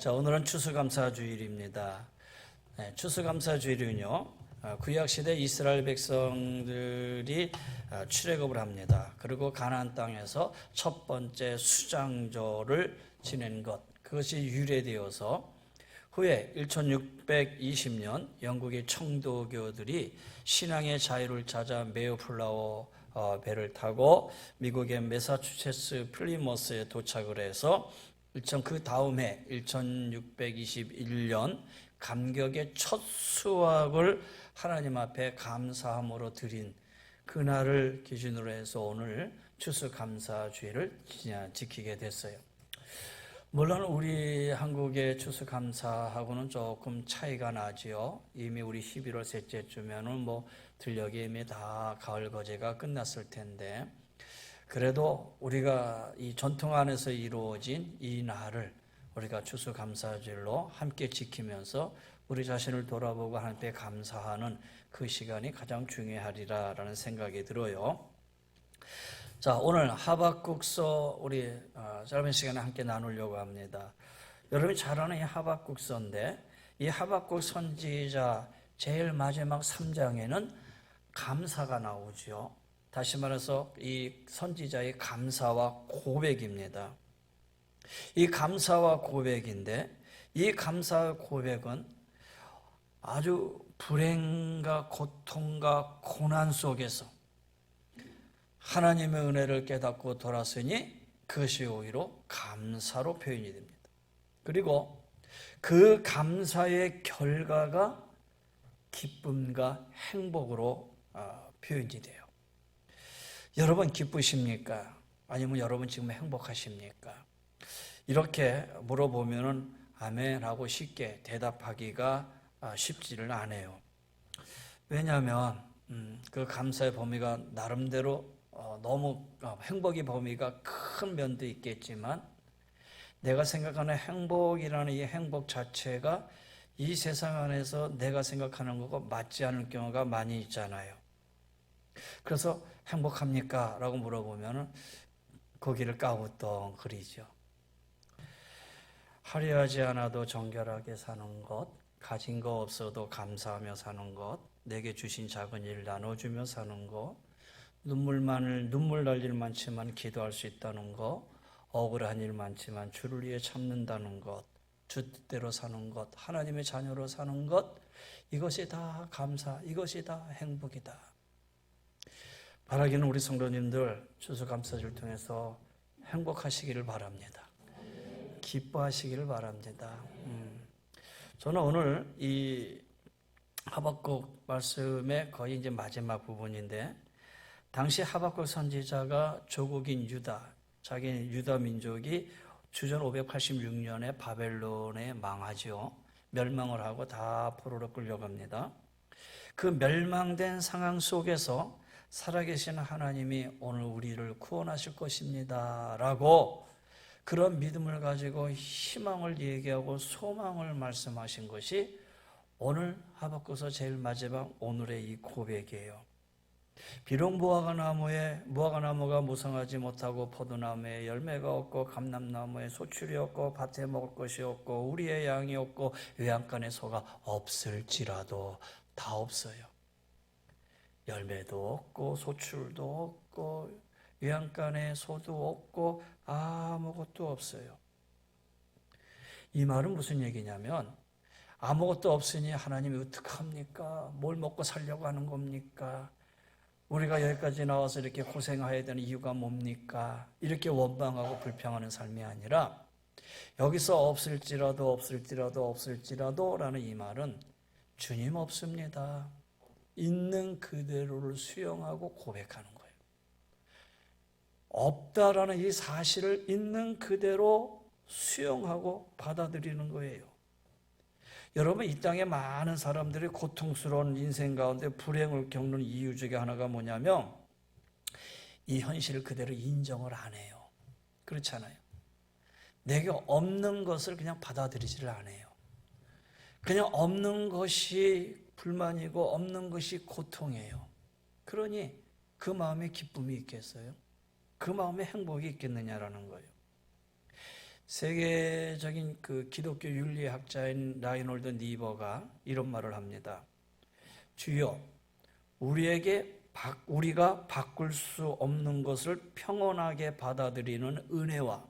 자, 오늘은 추수감사주일입니다. 추수감사주일은요, 구약시대 이스라엘 백성들이 출애굽을 합니다. 그리고 가나안 땅에서 첫 번째 수장조를 지낸 것, 그것이 유래되어서 후에 1620년 영국의 청도교들이 신앙의 자유를 찾아 메이플라워 배를 타고 미국의 매사추세츠 플리머스에 도착을 해서 그 다음해 1621년 감격의 첫 수확을 하나님 앞에 감사함으로 드린 그날을 기준으로 해서 오늘 추수감사주일을 지키게 됐어요. 물론 우리 한국의 추수감사하고는 조금 차이가 나지요. 이미 우리 11월 셋째 주면은 들녘이 이미 다 가을 거제가 끝났을 텐데, 그래도 우리가 이 전통 안에서 이루어진 이 날을 우리가 추수감사주일로 함께 지키면서 우리 자신을 돌아보고 하나님께 감사하는 그 시간이 가장 중요하리라라는 생각이 들어요. 자, 오늘 하박국서 우리 짧은 시간에 함께 나누려고 합니다. 여러분이 잘 아는 이 하박국서인데, 이 하박국 선지자 제일 마지막 3장에는 감사가 나오죠. 다시 말해서 이 선지자의 감사와 고백입니다. 이 감사와 고백인데, 이 감사와 고백은 아주 불행과 고통과 고난 속에서 하나님의 은혜를 깨닫고 돌아서니 그것이 오히려 감사로 표현이 됩니다. 그리고 그 감사의 결과가 기쁨과 행복으로 표현이 돼요. 여러분 기쁘십니까? 아니면 여러분 지금 행복하십니까? 이렇게 물어보면은 아멘하고 쉽게 대답하기가 쉽지를 않아요. 왜냐하면 그 감사의 범위가 나름대로 너무 행복의 범위가 큰 면도 있겠지만, 내가 생각하는 행복이라는 이 행복 자체가 이 세상 안에서 내가 생각하는 것과 맞지 않을 경우가 많이 있잖아요. 그래서 행복합니까? 라고 물어보면 거기를 까우뚱거리죠. 화려하지 않아도 정결하게 사는 것, 가진 거 없어도 감사하며 사는 것, 내게 주신 작은 일 나눠주며 사는 것, 눈물 날 일 많지만 기도할 수 있다는 것, 억울한 일 많지만 주를 위해 참는다는 것, 주 뜻대로 사는 것, 하나님의 자녀로 사는 것, 이것이 다 감사, 이것이 다 행복이다. 바라기는 우리 성도님들 추수감사주를 통해서 행복하시기를 바랍니다. 기뻐하시기를 바랍니다. 저는 오늘 이 하박국 말씀의 거의 이제 마지막 부분인데, 당시 하박국 선지자가 조국인 유다, 자기 유다 민족이 주전 586년에 바벨론에 망하죠. 멸망을 하고 다 포로로 끌려갑니다. 그 멸망된 상황 속에서 살아계신 하나님이 오늘 우리를 구원하실 것입니다 라고 그런 믿음을 가지고 희망을 얘기하고 소망을 말씀하신 것이 오늘 하박국서 제일 마지막 오늘의 이 고백이에요. 비록 무화과나무가 무성하지 못하고 포도나무에 열매가 없고 감람나무에 소출이 없고 밭에 먹을 것이 없고 우리의 양이 없고 외양간에 소가 없을지라도, 다 없어요. 열매도 없고 소출도 없고 외양간에 소도 없고 아무것도 없어요. 이 말은 무슨 얘기냐면, 아무것도 없으니 하나님이 어떡합니까? 뭘 먹고 살려고 하는 겁니까? 우리가 여기까지 나와서 이렇게 고생해야 되는 이유가 뭡니까? 이렇게 원망하고 불평하는 삶이 아니라, 여기서 없을지라도 라는 이 말은 주님 없습니다. 있는 그대로를 수용하고 고백하는 거예요. 없다라는 이 사실을 있는 그대로 수용하고 받아들이는 거예요. 여러분, 이 땅에 많은 사람들이 고통스러운 인생 가운데 불행을 겪는 이유 중에 하나가 뭐냐면, 이 현실을 그대로 인정을 안 해요. 그렇잖아요. 내게 없는 것을 그냥 받아들이지를 않아요. 그냥 없는 것이 불만이고 없는 것이 고통이에요. 그러니 그 마음에 기쁨이 있겠어요? 그 마음에 행복이 있겠느냐라는 거예요. 세계적인 그 기독교 윤리학자인 라이놀드 니버가 이런 말을 합니다. 주여, 우리가 바꿀 수 없는 것을 평온하게 받아들이는 은혜와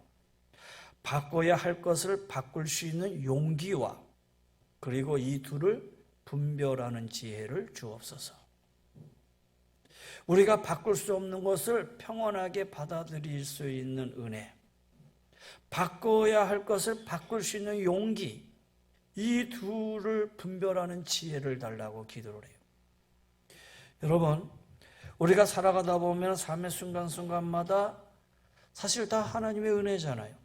바꿔야 할 것을 바꿀 수 있는 용기와 그리고 이 둘을 분별하는 지혜를 주옵소서. 우리가 바꿀 수 없는 것을 평온하게 받아들일 수 있는 은혜, 바꿔야 할 것을 바꿀 수 있는 용기, 이 둘을 분별하는 지혜를 달라고 기도를 해요. 여러분, 우리가 살아가다 보면 삶의 순간순간마다 사실 다 하나님의 은혜잖아요.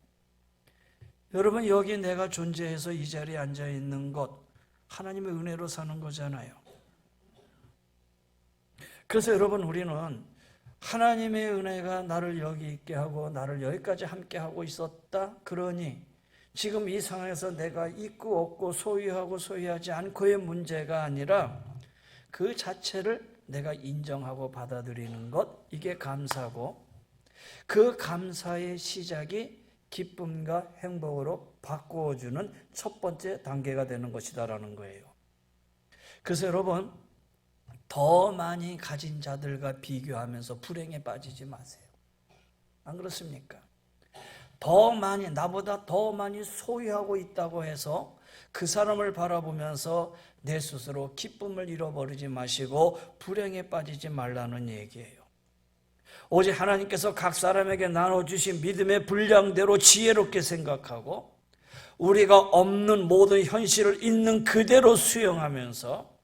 여러분, 여기 내가 존재해서 이 자리에 앉아 있는 것 하나님의 은혜로 사는 거잖아요. 그래서 여러분, 우리는 하나님의 은혜가 나를 여기 있게 하고 나를 여기까지 함께 하고 있었다. 그러니 지금 이 상황에서 내가 있고 없고 소유하고 소유하지 않고의 문제가 아니라 그 자체를 내가 인정하고 받아들이는 것, 이게 감사고 그 감사의 시작이 기쁨과 행복으로 바꾸어주는 첫 번째 단계가 되는 것이다라는 거예요. 그래서 여러분, 더 많이 가진 자들과 비교하면서 불행에 빠지지 마세요. 안 그렇습니까? 나보다 더 많이 소유하고 있다고 해서 그 사람을 바라보면서 내 스스로 기쁨을 잃어버리지 마시고 불행에 빠지지 말라는 얘기예요. 오직 하나님께서 각 사람에게 나눠주신 믿음의 분량대로 지혜롭게 생각하고 우리가 없는 모든 현실을 있는 그대로 수용하면서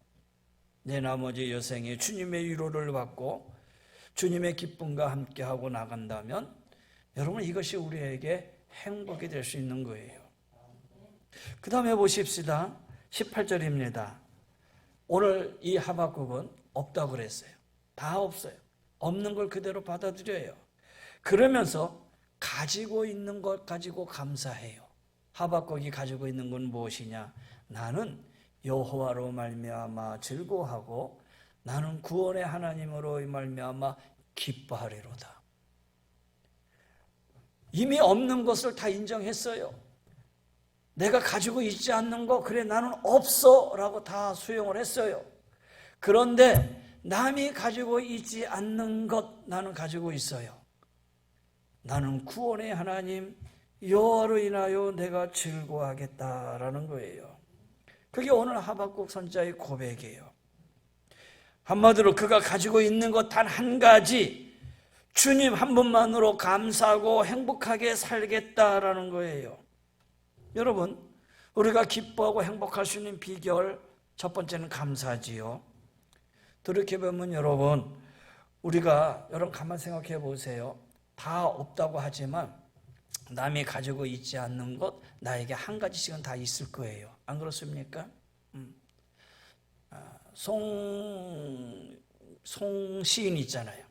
내 나머지 여생에 주님의 위로를 받고 주님의 기쁨과 함께하고 나간다면 여러분, 이것이 우리에게 행복이 될 수 있는 거예요. 그 다음에 보십시다. 18절입니다. 오늘 이 하박국은 없다고 그랬어요. 다 없어요. 없는 걸 그대로 받아들여요. 그러면서 가지고 있는 것 가지고 감사해요. 하박국이 가지고 있는 건 무엇이냐? 나는 여호와로 말미암아 즐거워하고 나는 구원의 하나님으로 말미암아 기뻐하리로다. 이미 없는 것을 다 인정했어요. 내가 가지고 있지 않는 거, 그래 나는 없어 라고 다 수용을 했어요. 그런데 남이 가지고 있지 않는 것 나는 가지고 있어요. 나는 구원의 하나님 여호와로 인하여 내가 즐거워하겠다라는 거예요. 그게 오늘 하박국 선지자의 고백이에요. 한마디로 그가 가지고 있는 것 단 한 가지, 주님 한 분만으로 감사하고 행복하게 살겠다라는 거예요. 여러분, 우리가 기뻐하고 행복할 수 있는 비결 첫 번째는 감사지요. 돌이켜보면 여러분, 여러분 가만 생각해 보세요. 다 없다고 하지만 남이 가지고 있지 않는 것 나에게 한 가지씩은 다 있을 거예요. 안 그렇습니까? 송 시인 있잖아요.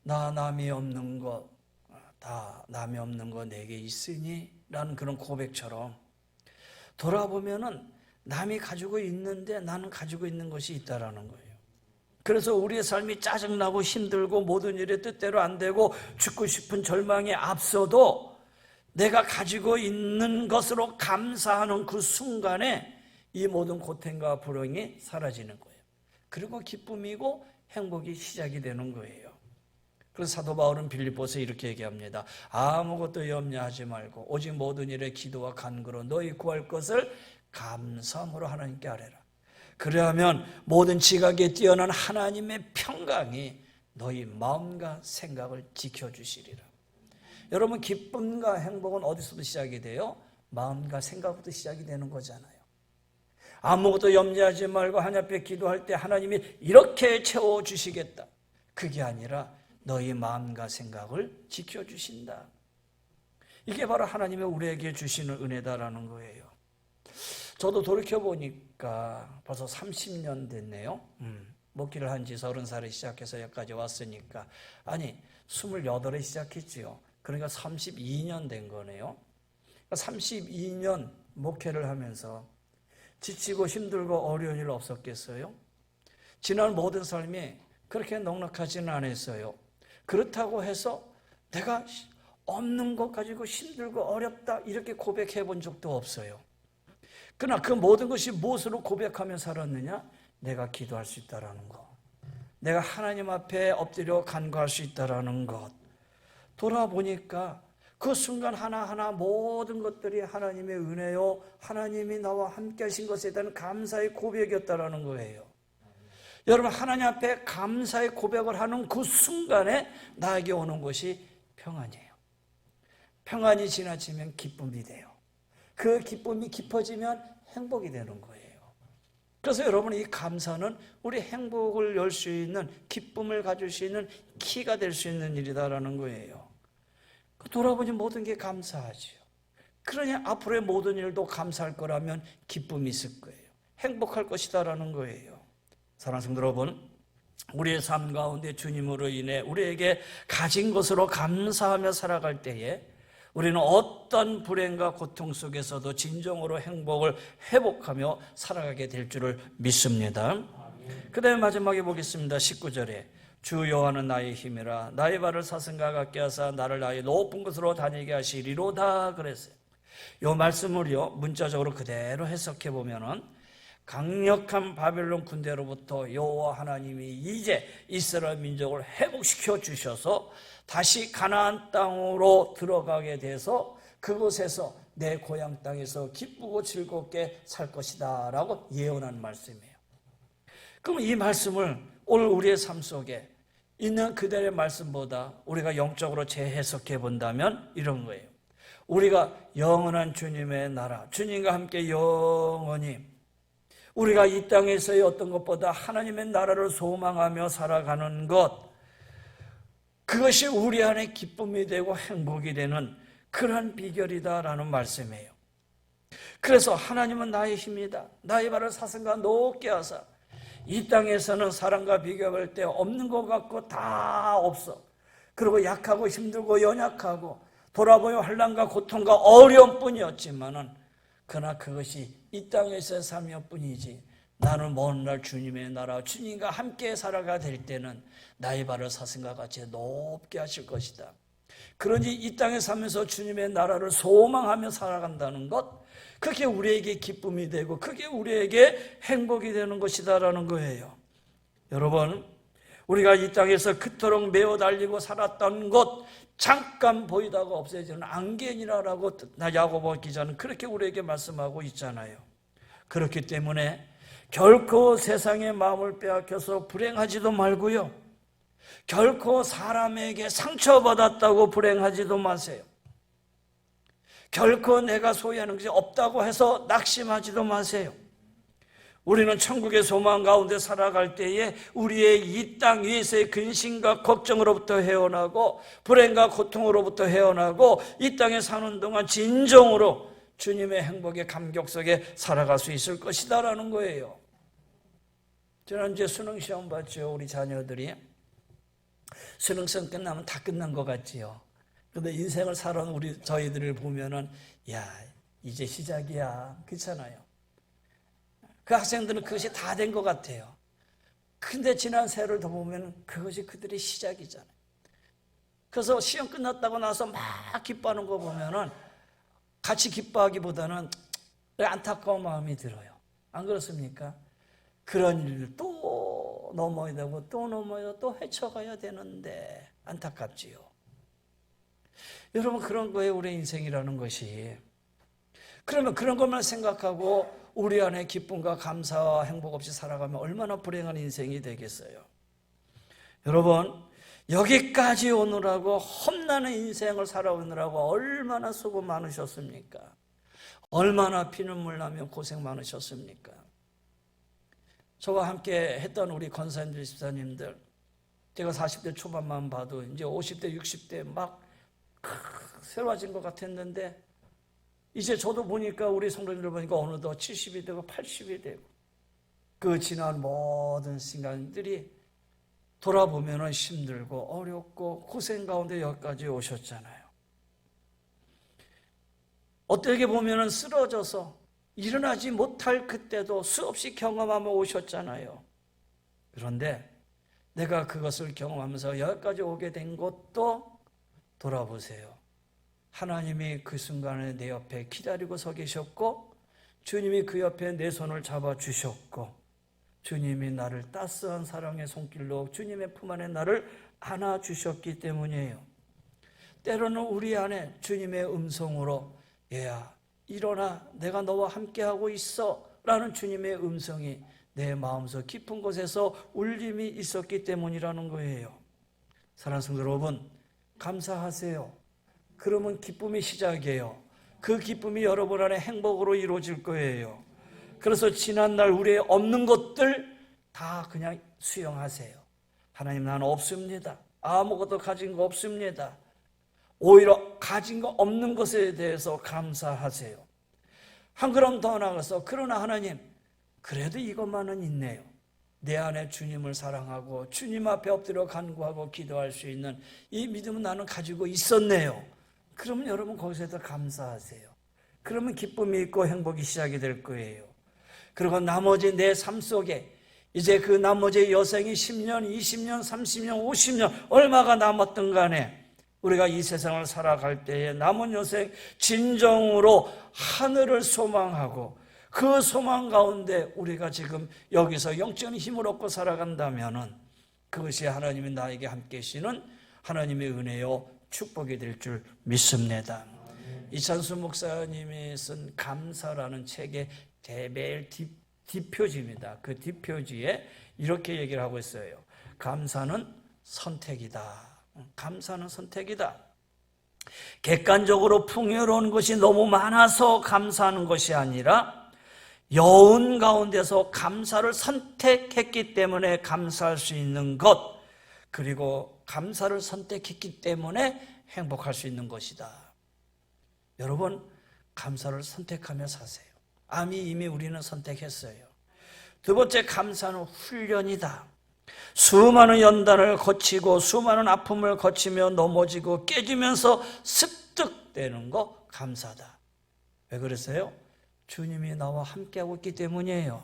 나 남이 없는 것, 다 남이 없는 것 내게 있으니 라는 그런 고백처럼 돌아보면은 남이 가지고 있는데 나는 가지고 있는 것이 있다라는 거예요. 그래서 우리의 삶이 짜증나고 힘들고 모든 일이 뜻대로 안 되고 죽고 싶은 절망에 앞서도 내가 가지고 있는 것으로 감사하는 그 순간에 이 모든 고통과 불행이 사라지는 거예요. 그리고 기쁨이고 행복이 시작이 되는 거예요. 그래서 사도 바울은 빌립보서에 이렇게 얘기합니다. 아무것도 염려하지 말고 오직 모든 일에 기도와 간구로 너희 구할 것을 감사함으로 하나님께 아뢰라. 그래야면 모든 지각에 뛰어난 하나님의 평강이 너희 마음과 생각을 지켜주시리라. 여러분, 기쁨과 행복은 어디서부터 시작이 돼요? 마음과 생각부터 시작이 되는 거잖아요. 아무것도 염려하지 말고 하나님 앞에 기도할 때 하나님이 이렇게 채워주시겠다. 그게 아니라 너희 마음과 생각을 지켜주신다. 이게 바로 하나님의 우리에게 주시는 은혜다라는 거예요. 저도 돌이켜보니까 벌써 30년 됐네요. 목기를 한 지 30살에 시작해서 여기까지 왔으니까, 아니 28에 시작했지요. 그러니까 32년 된 거네요. 32년 목회를 하면서 지치고 힘들고 어려운 일 없었겠어요? 지난 모든 삶이 그렇게 넉넉하지는 않았어요. 그렇다고 해서 내가 없는 것 가지고 힘들고 어렵다 이렇게 고백해 본 적도 없어요. 그러나 그 모든 것이 무엇으로 고백하며 살았느냐? 내가 기도할 수 있다라는 것, 내가 하나님 앞에 엎드려 간구할 수 있다라는 것. 돌아보니까 그 순간 하나하나 모든 것들이 하나님의 은혜요, 하나님이 나와 함께 하신 것에 대한 감사의 고백이었다라는 거예요. 여러분, 하나님 앞에 감사의 고백을 하는 그 순간에 나에게 오는 것이 평안이에요. 평안이 지나치면 기쁨이 돼요. 그 기쁨이 깊어지면 행복이 되는 거예요. 그래서 여러분, 이 감사는 우리 행복을 열 수 있는, 기쁨을 가질 수 있는 키가 될 수 있는 일이다라는 거예요. 돌아보니 모든 게 감사하지요. 그러니 앞으로의 모든 일도 감사할 거라면 기쁨이 있을 거예요. 행복할 것이다라는 거예요. 사랑하는 성도 여러분, 우리의 삶 가운데 주님으로 인해 우리에게 가진 것으로 감사하며 살아갈 때에 우리는 어떤 불행과 고통 속에서도 진정으로 행복을 회복하며 살아가게 될 줄을 믿습니다. 그 다음에 마지막에 보겠습니다. 19절에 주 여호와는 나의 힘이라 나의 발을 사슴과 같게 하사 나를 나의 높은 곳으로 다니게 하시리로다 그랬어요. 이 말씀을요 문자적으로 그대로 해석해 보면은 강력한 바벨론 군대로부터 여호와 하나님이 이제 이스라엘 민족을 회복시켜 주셔서 다시 가나안 땅으로 들어가게 돼서 그곳에서 내 고향 땅에서 기쁘고 즐겁게 살 것이다 라고 예언한 말씀이에요. 그럼 이 말씀을 오늘 우리의 삶 속에 있는 그대로의 말씀보다 우리가 영적으로 재해석해 본다면 이런 거예요. 우리가 영원한 주님의 나라, 주님과 함께 영원히 우리가 이 땅에서의 어떤 것보다 하나님의 나라를 소망하며 살아가는 것, 그것이 우리 안에 기쁨이 되고 행복이 되는 그런 비결이다라는 말씀이에요. 그래서 하나님은 나의 힘이다. 나의 발을 사슴과 높게 하사 이 땅에서는 사람과 비교할 때 없는 것 같고 다 없어. 그리고 약하고 힘들고 연약하고 돌아보면 환난과 고통과 어려움뿐이었지만은 그러나 그것이 이 땅에서의 삶일 뿐이지 나는 먼 날 주님의 나라 주님과 함께 살아가 될 때는 나의 발을 사슴과 같이 높게 하실 것이다. 그러니 이 땅에 살면서 주님의 나라를 소망하며 살아간다는 것, 그게 우리에게 기쁨이 되고 그게 우리에게 행복이 되는 것이다라는 거예요. 여러분, 우리가 이 땅에서 그토록 매어 달리고 살았던 것 잠깐 보이다가 없어지는 안개니라라고 야고보 기자는 그렇게 우리에게 말씀하고 있잖아요. 그렇기 때문에 결코 세상의 마음을 빼앗겨서 불행하지도 말고요, 결코 사람에게 상처받았다고 불행하지도 마세요. 결코 내가 소유하는 것이 없다고 해서 낙심하지도 마세요. 우리는 천국의 소망 가운데 살아갈 때에 우리의 이 땅 위에서의 근심과 걱정으로부터 헤어나고 불행과 고통으로부터 헤어나고 이 땅에 사는 동안 진정으로 주님의 행복의 감격 속에 살아갈 수 있을 것이다라는 거예요. 지난주에 수능시험 봤죠. 우리 자녀들이 수능시험 끝나면 다 끝난 것 같지요. 그런데 인생을 살아온 저희들을 보면은 야, 이제 시작이야, 그렇잖아요. 그 학생들은 그것이 다 된 것 같아요. 근데 지난 세월을 더 보면 그것이 그들의 시작이잖아요. 그래서 시험 끝났다고 나서 막 기뻐하는 거 보면은 같이 기뻐하기보다는 안타까운 마음이 들어요. 안 그렇습니까? 그런 일을 또 넘어야 되고 또 넘어야 또 헤쳐가야 되는데 안타깝지요. 여러분, 그런 거예요, 우리 인생이라는 것이. 그러면 그런 것만 생각하고 우리 안에 기쁨과 감사와 행복 없이 살아가면 얼마나 불행한 인생이 되겠어요. 여러분, 여기까지 오느라고 험난한 인생을 살아오느라고 얼마나 수고 많으셨습니까? 얼마나 피눈물 나며 고생 많으셨습니까? 저와 함께 했던 우리 권사님들, 집사님들, 제가 40대 초반만 봐도 이제 50대, 60대 막 새로워진 것 같았는데 이제 저도 보니까 우리 성도님들 보니까 어느덧 70이 되고 80이 되고 그 지난 모든 시간들이 돌아보면 힘들고 어렵고 고생 가운데 여기까지 오셨잖아요. 어떻게 보면 쓰러져서 일어나지 못할 그때도 수없이 경험하며 오셨잖아요. 그런데 내가 그것을 경험하면서 여기까지 오게 된 것도 돌아보세요. 하나님이 그 순간에 내 옆에 기다리고 서 계셨고 주님이 그 옆에 내 손을 잡아주셨고 주님이 나를 따스한 사랑의 손길로 주님의 품 안에 나를 안아주셨기 때문이에요. 때로는 우리 안에 주님의 음성으로 얘야 일어나 내가 너와 함께하고 있어 라는 주님의 음성이 내 마음속 깊은 곳에서 울림이 있었기 때문이라는 거예요. 사랑하는 성도 여러분, 감사하세요. 그러면 기쁨이 시작이에요. 그 기쁨이 여러분 안에 행복으로 이루어질 거예요. 그래서 지난날 우리의 없는 것들 다 그냥 수용하세요. 하나님 나는 없습니다. 아무것도 가진 거 없습니다. 오히려 가진 거 없는 것에 대해서 감사하세요. 한 걸음 더 나가서 그러나 하나님 그래도 이것만은 있네요. 내 안에 주님을 사랑하고 주님 앞에 엎드려 간구하고 기도할 수 있는 이 믿음은 나는 가지고 있었네요. 그러면 여러분 거기서도 감사하세요. 그러면 기쁨이 있고 행복이 시작이 될 거예요. 그리고 나머지 내 삶 속에 이제 그 나머지 여생이 10년, 20년, 30년, 50년 얼마가 남았든 간에 우리가 이 세상을 살아갈 때에 남은 여생 진정으로 하늘을 소망하고 그 소망 가운데 우리가 지금 여기서 영적인 힘을 얻고 살아간다면 그것이 하나님이 나에게 함께 하시는 하나님의 은혜요 축복이 될 줄 믿습니다. 이찬수 목사님이 쓴 감사라는 책의 대별 뒷표지입니다. 그 뒷표지에 이렇게 얘기를 하고 있어요. 감사는 선택이다. 감사는 선택이다. 객관적으로 풍요로운 것이 너무 많아서 감사하는 것이 아니라 여운 가운데서 감사를 선택했기 때문에 감사할 수 있는 것, 그리고 감사를 선택했기 때문에 행복할 수 있는 것이다. 여러분, 감사를 선택하며 사세요. 이미 우리는 선택했어요. 두 번째, 감사는 훈련이다. 수많은 연단을 거치고 수많은 아픔을 거치며 넘어지고 깨지면서 습득되는 거 감사다. 왜 그랬어요? 주님이 나와 함께하고 있기 때문이에요.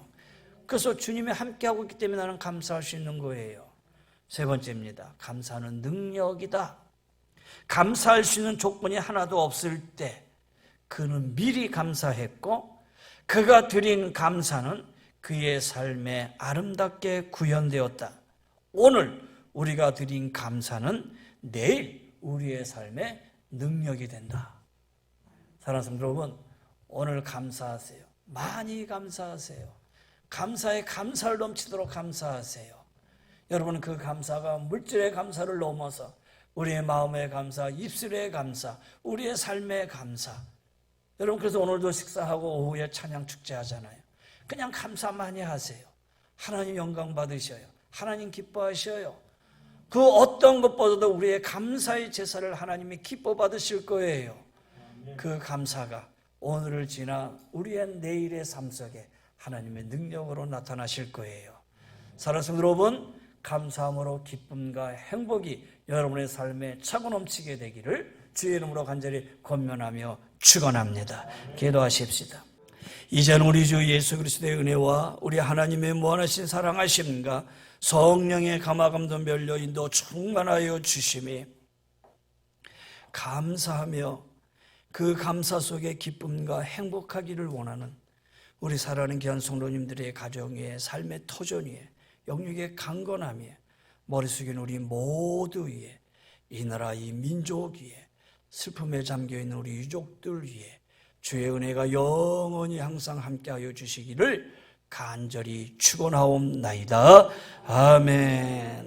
그래서 주님이 함께하고 있기 때문에 나는 감사할 수 있는 거예요. 세 번째입니다. 감사는 능력이다. 감사할 수 있는 조건이 하나도 없을 때 그는 미리 감사했고 그가 드린 감사는 그의 삶에 아름답게 구현되었다. 오늘 우리가 드린 감사는 내일 우리의 삶에 능력이 된다. 사랑하는 성도 여러분, 오늘 감사하세요. 많이 감사하세요. 감사에 감사를 넘치도록 감사하세요. 여러분, 그 감사가 물질의 감사를 넘어서 우리의 마음의 감사, 입술의 감사, 우리의 삶의 감사. 여러분, 그래서 오늘도 식사하고 오후에 찬양 축제 하잖아요. 그냥 감사 많이 하세요. 하나님 영광 받으셔요. 하나님 기뻐하셔요. 그 어떤 것보다도 우리의 감사의 제사를 하나님이 기뻐 받으실 거예요. 그 감사가 오늘을 지나 우리의 내일의 삶 속에 하나님의 능력으로 나타나실 거예요. 사랑하는 성도 여러분, 감사함으로 기쁨과 행복이 여러분의 삶에 차고 넘치게 되기를 주의 이름으로 간절히 권면하며 축원합니다. 기도하십시다. 이제는 우리 주 예수 그리스도의 은혜와 우리 하나님의 무한하신 사랑하심과 성령의 감화감동 멸려 인도 충만하여 주심이 감사하며 그 감사 속에 기쁨과 행복하기를 원하는 우리 사랑하는 귀한 성도님들의 가정 위에 삶의 터전 위에 영육의 강건함 위에 머리 숙인 우리 모두 위에 이 나라 이 민족 위에 슬픔에 잠겨있는 우리 유족들 위에 주의 은혜가 영원히 항상 함께하여 주시기를 간절히 축원하옵나이다. 아멘.